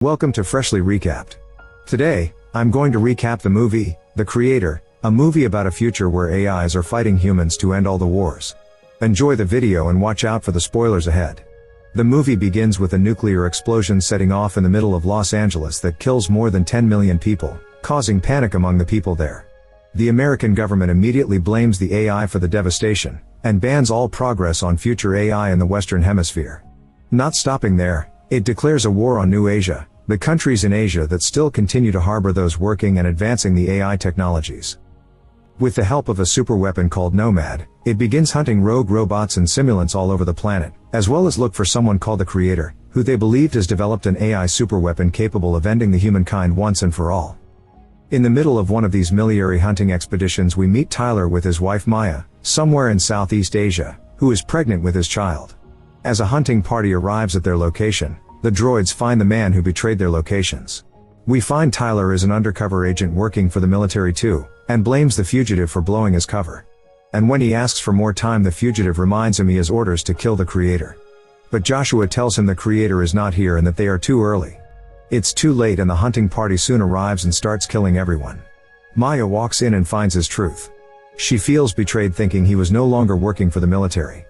Welcome to Freshly Recapped. Today, I'm going to recap the movie, The Creator, a movie about a future where AIs are fighting humans to end all the wars. Enjoy the video and watch out for the spoilers ahead. The movie begins with a nuclear explosion setting off in the middle of Los Angeles that kills more than 10 million people, causing panic among the people there. The American government immediately blames the AI for the devastation, and bans all progress on future AI in the Western Hemisphere. Not stopping there, it declares a war on New Asia, the countries in Asia that still continue to harbor those working and advancing the AI technologies. With the help of a superweapon called Nomad, it begins hunting rogue robots and simulants all over the planet, as well as look for someone called the Creator, who they believed has developed an AI superweapon capable of ending the humankind once and for all. In the middle of one of these miliary hunting expeditions we meet Tyler with his wife Maya, somewhere in Southeast Asia, who is pregnant with his child. As a hunting party arrives at their location, the droids find the man who betrayed their locations. We find Tyler is an undercover agent working for the military too, and blames the fugitive for blowing his cover. And when he asks for more time, the fugitive reminds him he has orders to kill the Creator. But Joshua tells him the Creator is not here and that they are too early. It's too late and the hunting party soon arrives and starts killing everyone. Maya walks in and finds his truth. She feels betrayed, thinking he was no longer working for the military.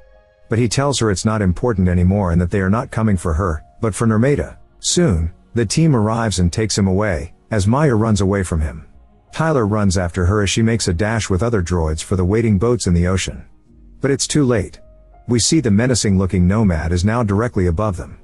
But he tells her it's not important anymore and that they are not coming for her, but for Nirmata. Soon, the team arrives and takes him away, as Maya runs away from him. Tyler runs after her as she makes a dash with other droids for the waiting boats in the ocean. But it's too late. We see the menacing-looking Nomad is now directly above them.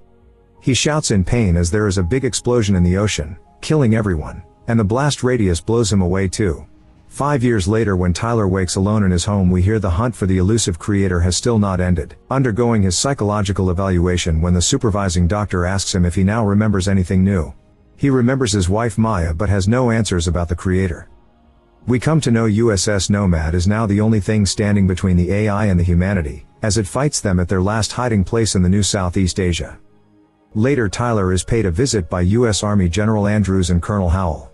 He shouts in pain as there is a big explosion in the ocean, killing everyone, and the blast radius blows him away too. 5 years later, when Tyler wakes alone in his home, we hear the hunt for the elusive Creator has still not ended, undergoing his psychological evaluation when the supervising doctor asks him if he now remembers anything new. He remembers his wife Maya but has no answers about the Creator. We come to know USS Nomad is now the only thing standing between the AI and the humanity, as it fights them at their last hiding place in the new Southeast Asia. Later, Tyler is paid a visit by U.S. Army General Andrews and Colonel Howell.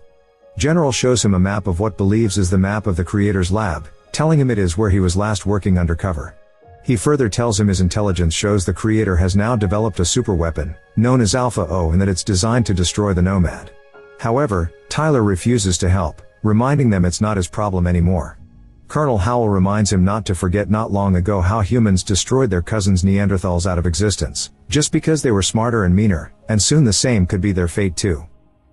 General shows him a map of what believes is the map of the Creator's lab, telling him it is where he was last working undercover. He further tells him his intelligence shows the Creator has now developed a superweapon, known as Alpha O, and that it's designed to destroy the Nomad. However, Tyler refuses to help, reminding them it's not his problem anymore. Colonel Howell reminds him not to forget not long ago how humans destroyed their cousins Neanderthals out of existence, just because they were smarter and meaner, and soon the same could be their fate too.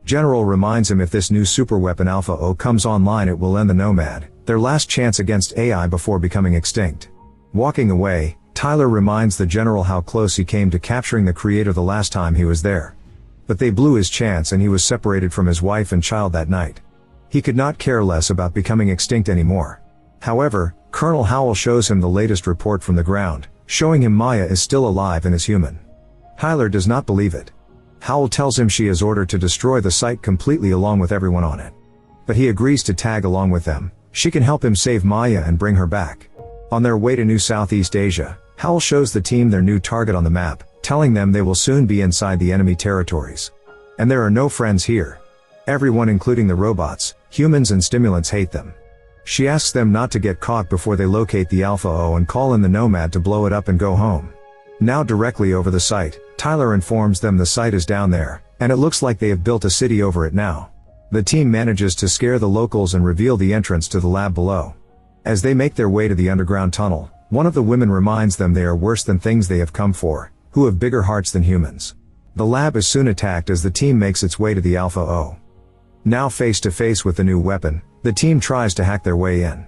General reminds him if this new superweapon Alpha O comes online, it will end the Nomad, their last chance against AI before becoming extinct. Walking away, Tyler reminds the General how close he came to capturing the Creator the last time he was there. But they blew his chance and he was separated from his wife and child that night. He could not care less about becoming extinct anymore. However, Colonel Howell shows him the latest report from the ground, showing him Maya is still alive and is human. Tyler does not believe it. Howell tells him she is ordered to destroy the site completely along with everyone on it. But he agrees to tag along with them. She can help him save Maya and bring her back. On their way to New Southeast Asia, Howell shows the team their new target on the map, telling them they will soon be inside the enemy territories. And there are no friends here. Everyone, including the robots, humans and stimulants, hate them. She asks them not to get caught before they locate the Alpha O and call in the Nomad to blow it up and go home. Now directly over the site, Tyler informs them the site is down there, and it looks like they have built a city over it now. The team manages to scare the locals and reveal the entrance to the lab below. As they make their way to the underground tunnel, one of the women reminds them they are worse than things they have come for, who have bigger hearts than humans. The lab is soon attacked as the team makes its way to the Alpha O. Now face to face with the new weapon, the team tries to hack their way in.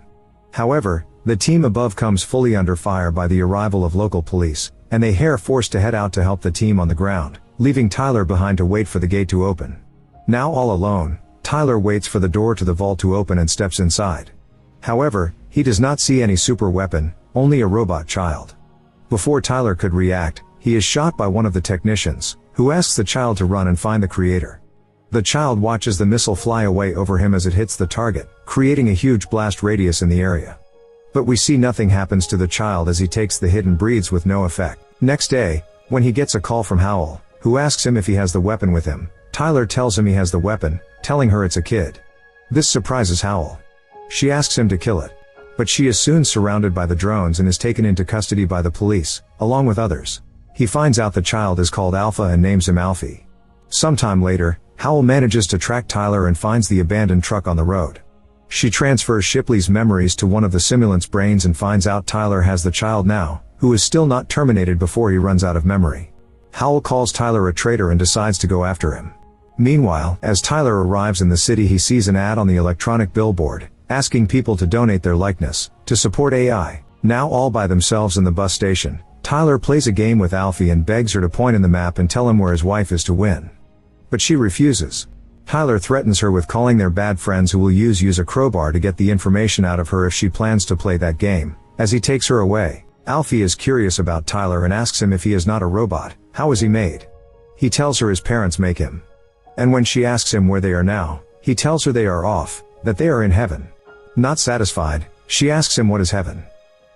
However, the team above comes fully under fire by the arrival of local police, and they are forced to head out to help the team on the ground, leaving Tyler behind to wait for the gate to open. Now all alone, Tyler waits for the door to the vault to open and steps inside. However, he does not see any super weapon, only a robot child. Before Tyler could react, he is shot by one of the technicians, who asks the child to run and find the Creator. The child watches the missile fly away over him as it hits the target, creating a huge blast radius in the area. But we see nothing happens to the child as he takes the hit and breathes with no effect. Next day, when he gets a call from Howell, who asks him if he has the weapon with him, Tyler tells him he has the weapon, telling her it's a kid. This surprises Howell. She asks him to kill it. But she is soon surrounded by the drones and is taken into custody by the police, along with others. He finds out the child is called Alpha and names him Alfie. Sometime later, Howell manages to track Tyler and finds the abandoned truck on the road. She transfers Shipley's memories to one of the simulant's brains and finds out Tyler has the child now, who is still not terminated before he runs out of memory. Howell calls Tyler a traitor and decides to go after him. Meanwhile, as Tyler arrives in the city, he sees an ad on the electronic billboard, asking people to donate their likeness, to support AI. Now all by themselves in the bus station, Tyler plays a game with Alfie and begs her to point in the map and tell him where his wife is to win. But she refuses. Tyler threatens her with calling their bad friends who will use a crowbar to get the information out of her if she plans to play that game. As he takes her away, Alfie is curious about Tyler and asks him if he is not a robot, how is he made? He tells her his parents make him. And when she asks him where they are now, he tells her they are off, that they are in heaven. Not satisfied, she asks him what is heaven.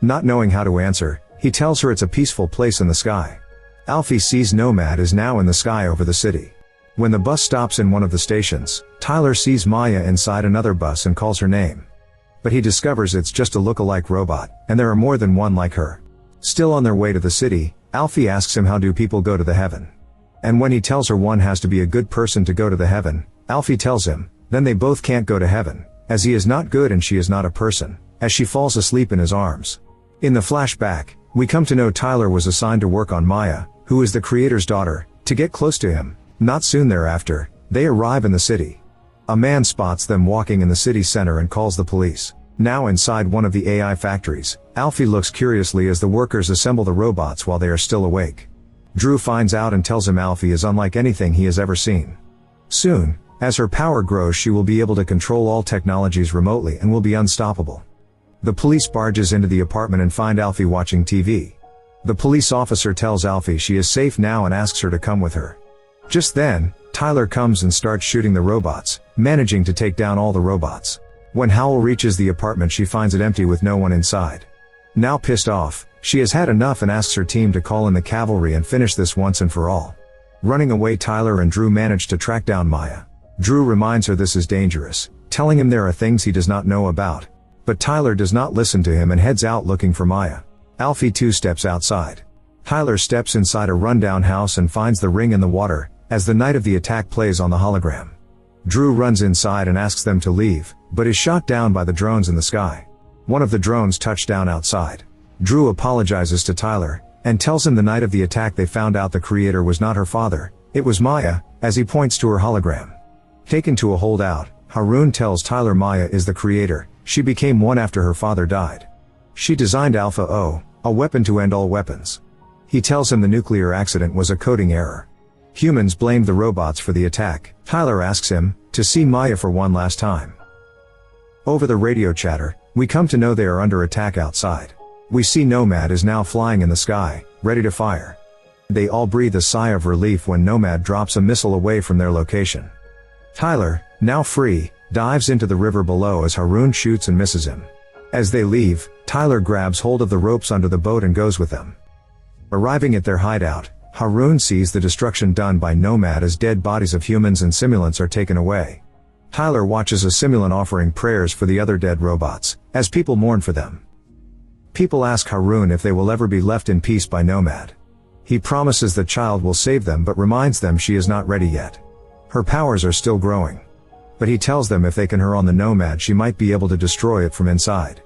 Not knowing how to answer, he tells her it's a peaceful place in the sky. Alfie sees Nomad is now in the sky over the city. When the bus stops in one of the stations, Tyler sees Maya inside another bus and calls her name. But he discovers it's just a look-alike robot, and there are more than one like her. Still on their way to the city, Alfie asks him how do people go to the heaven. And when he tells her one has to be a good person to go to the heaven, Alfie tells him, then they both can't go to heaven, as he is not good and she is not a person, as she falls asleep in his arms. In the flashback, we come to know Tyler was assigned to work on Maya, who is the creator's daughter, to get close to him. Not soon thereafter, they arrive in the city. A man spots them walking in the city center and calls the police. Now inside one of the AI factories, Alfie looks curiously as the workers assemble the robots while they are still awake. Drew finds out and tells him Alfie is unlike anything he has ever seen. Soon, as her power grows, she will be able to control all technologies remotely and will be unstoppable. The police barges into the apartment and find Alfie watching TV. The police officer tells Alfie she is safe now and asks her to come with her. Just then, Tyler comes and starts shooting the robots, managing to take down all the robots. When Howell reaches the apartment, she finds it empty with no one inside. Now pissed off, she has had enough and asks her team to call in the cavalry and finish this once and for all. Running away, Tyler and Drew manage to track down Maya. Drew reminds her this is dangerous, telling him there are things he does not know about. But Tyler does not listen to him and heads out looking for Maya. Alfie too steps outside. Tyler steps inside a rundown house and finds the ring in the water, as the night of the attack plays on the hologram. Drew runs inside and asks them to leave, but is shot down by the drones in the sky. One of the drones touched down outside. Drew apologizes to Tyler, and tells him the night of the attack they found out the creator was not her father, it was Maya, as he points to her hologram. Taken to a holdout, Harun tells Tyler Maya is the creator, she became one after her father died. She designed Alpha O, a weapon to end all weapons. He tells him the nuclear accident was a coding error. Humans blamed the robots for the attack. Tyler asks him to see Maya for one last time. Over the radio chatter, we come to know they are under attack outside. We see Nomad is now flying in the sky, ready to fire. They all breathe a sigh of relief when Nomad drops a missile away from their location. Tyler, now free, dives into the river below as Harun shoots and misses him. As they leave, Tyler grabs hold of the ropes under the boat and goes with them. Arriving at their hideout, Harun sees the destruction done by Nomad as dead bodies of humans and simulants are taken away. Tyler watches a simulant offering prayers for the other dead robots, as people mourn for them. People ask Harun if they will ever be left in peace by Nomad. He promises the child will save them but reminds them she is not ready yet. Her powers are still growing. But he tells them if they can her on the Nomad she might be able to destroy it from inside.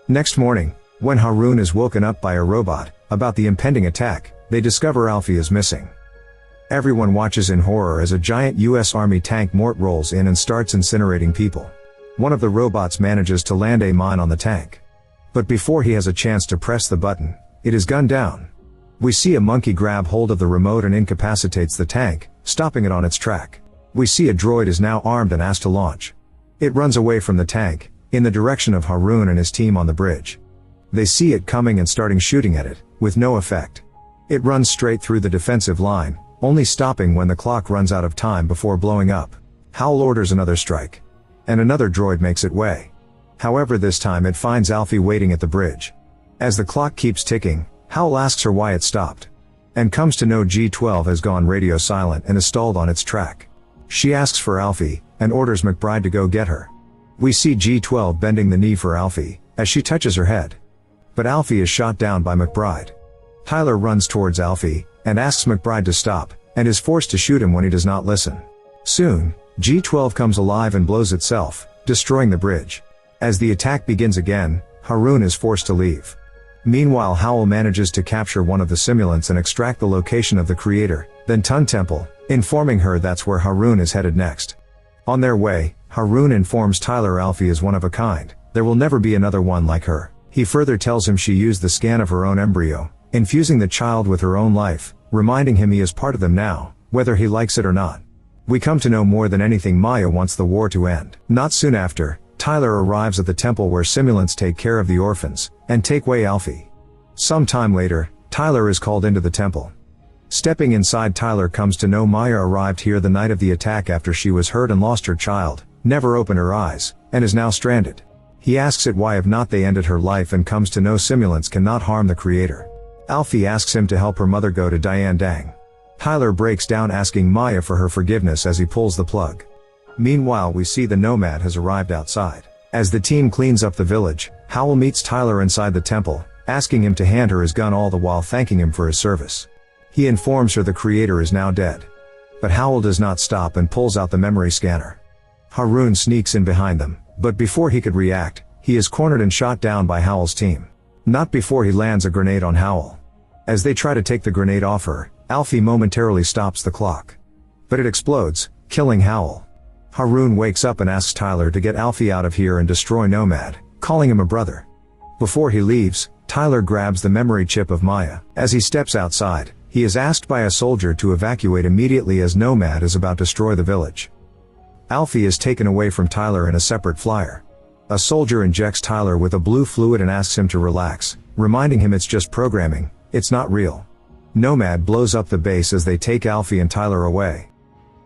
Next morning, when Harun is woken up by a robot, about the impending attack, they discover Alfie is missing. Everyone watches in horror as a giant US Army tank Mort rolls in and starts incinerating people. One of the robots manages to land a mine on the tank. But before he has a chance to press the button, it is gunned down. We see a monkey grab hold of the remote and incapacitates the tank, stopping it on its track. We see a droid is now armed and asked to launch. It runs away from the tank, in the direction of Harun and his team on the bridge. They see it coming and starting shooting at it, with no effect. It runs straight through the defensive line, only stopping when the clock runs out of time before blowing up. Howell orders another strike. And another droid makes it way. However, this time it finds Alfie waiting at the bridge. As the clock keeps ticking, Howell asks her why it stopped. And comes to know G-12 has gone radio silent and is stalled on its track. She asks for Alfie, and orders McBride to go get her. We see G-12 bending the knee for Alfie, as she touches her head. But Alfie is shot down by McBride. Tyler runs towards Alfie, and asks McBride to stop, and is forced to shoot him when he does not listen. Soon, G12 comes alive and blows itself, destroying the bridge. As the attack begins again, Harun is forced to leave. Meanwhile, Howl manages to capture one of the simulants and extract the location of the creator, then Tun Temple, informing her that's where Harun is headed next. On their way, Harun informs Tyler Alfie is one of a kind, there will never be another one like her. He further tells him she used the scan of her own embryo, infusing the child with her own life, reminding him he is part of them now, whether he likes it or not. We come to know more than anything Maya wants the war to end. Not soon after, Tyler arrives at the temple where simulants take care of the orphans, and take away Alfie. Some time later, Tyler is called into the temple. Stepping inside, Tyler comes to know Maya arrived here the night of the attack after she was hurt and lost her child, never opened her eyes, and is now stranded. He asks it why have not they ended her life and comes to know simulants cannot harm the creator. Alfie asks him to help her mother go to Diane Dang. Tyler breaks down asking Maya for her forgiveness as he pulls the plug. Meanwhile, we see the Nomad has arrived outside. As the team cleans up the village, Howl meets Tyler inside the temple, asking him to hand her his gun all the while thanking him for his service. He informs her the creator is now dead. But Howl does not stop and pulls out the memory scanner. Harun sneaks in behind them, but before he could react, he is cornered and shot down by Howl's team. Not before he lands a grenade on Howl. As they try to take the grenade off her, Alfie momentarily stops the clock. But it explodes, killing Howl. Harun wakes up and asks Tyler to get Alfie out of here and destroy Nomad, calling him a brother. Before he leaves, Tyler grabs the memory chip of Maya. As he steps outside, he is asked by a soldier to evacuate immediately as Nomad is about to destroy the village. Alfie is taken away from Tyler in a separate flyer. A soldier injects Tyler with a blue fluid and asks him to relax, reminding him it's just programming, it's not real. Nomad blows up the base as they take Alfie and Tyler away.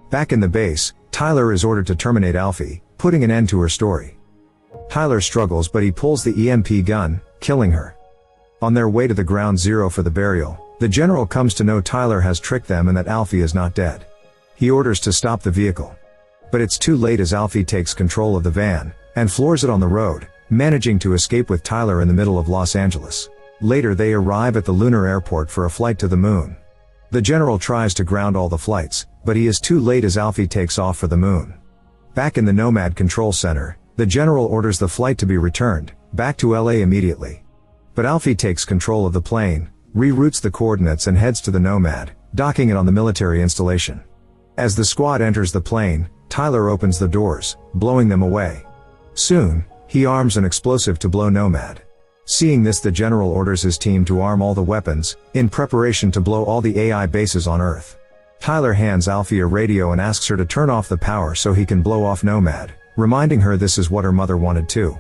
Back in the base, Tyler is ordered to terminate Alfie, putting an end to her story. Tyler struggles but he pulls the EMP gun, killing her. On their way to the ground zero for the burial, the general comes to know Tyler has tricked them and that Alfie is not dead. He orders to stop the vehicle. But it's too late as Alfie takes control of the van, and floors it on the road, managing to escape with Tyler in the middle of Los Angeles. Later they arrive at the lunar airport for a flight to the moon. The general tries to ground all the flights, but he is too late as Alfie takes off for the moon. Back in the Nomad Control Center, the general orders the flight to be returned, back to LA immediately. But Alfie takes control of the plane, reroutes the coordinates and heads to the Nomad, docking it on the military installation. As the squad enters the plane, Tyler opens the doors, blowing them away. Soon, he arms an explosive to blow Nomad. Seeing this, the general orders his team to arm all the weapons, in preparation to blow all the AI bases on Earth. Tyler hands Alfie a radio and asks her to turn off the power so he can blow off Nomad, reminding her this is what her mother wanted too.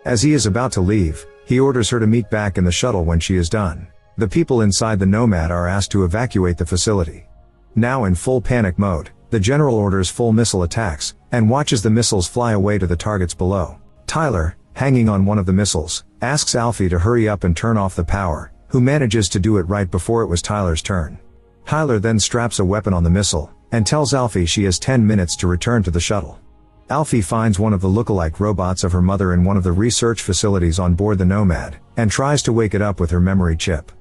As he is about to leave, he orders her to meet back in the shuttle when she is done. The people inside the Nomad are asked to evacuate the facility. Now in full panic mode, the general orders full missile attacks, and watches the missiles fly away to the targets below. Tyler, hanging on one of the missiles, asks Alfie to hurry up and turn off the power, who manages to do it right before it was Tyler's turn. Tyler then straps a weapon on the missile, and tells Alfie she has 10 minutes to return to the shuttle. Alfie finds one of the lookalike robots of her mother in one of the research facilities on board the Nomad, and tries to wake it up with her memory chip.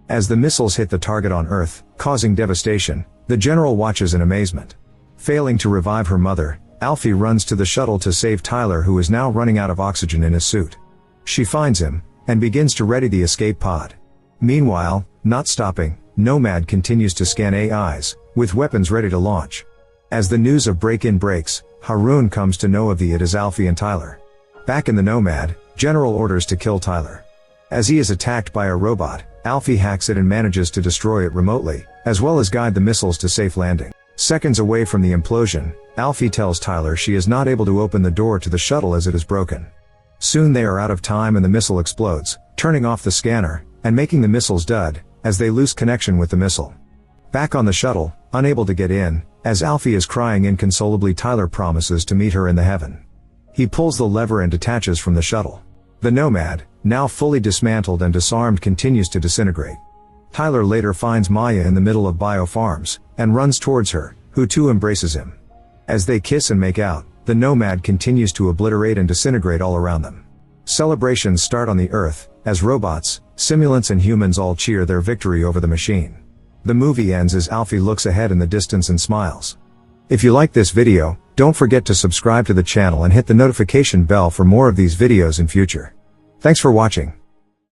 As the missiles hit the target on Earth, causing devastation, the general watches in amazement. Failing to revive her mother, Alfie runs to the shuttle to save Tyler, who is now running out of oxygen in his suit. She finds him, and begins to ready the escape pod. Meanwhile, not stopping, Nomad continues to scan AIs, with weapons ready to launch. As the news of break-in breaks, Harun comes to know of it as Alfie and Tyler. Back in the Nomad, General orders to kill Tyler. As he is attacked by a robot, Alfie hacks it and manages to destroy it remotely, as well as guide the missiles to safe landing. Seconds away from the implosion, Alfie tells Tyler she is not able to open the door to the shuttle as it is broken. Soon they are out of time and the missile explodes, turning off the scanner, and making the missiles dud, as they lose connection with the missile. Back on the shuttle, unable to get in, as Alfie is crying inconsolably, Tyler promises to meet her in the heaven. He pulls the lever and detaches from the shuttle. The Nomad, now fully dismantled and disarmed, continues to disintegrate. Tyler later finds Maya in the middle of biofarms, and runs towards her, who too embraces him. As they kiss and make out, the Nomad continues to obliterate and disintegrate all around them. Celebrations start on the Earth, as robots, simulants and humans all cheer their victory over the machine. The movie ends as Alfie looks ahead in the distance and smiles. If you like this video, don't forget to subscribe to the channel and hit the notification bell for more of these videos in future. Thanks for watching.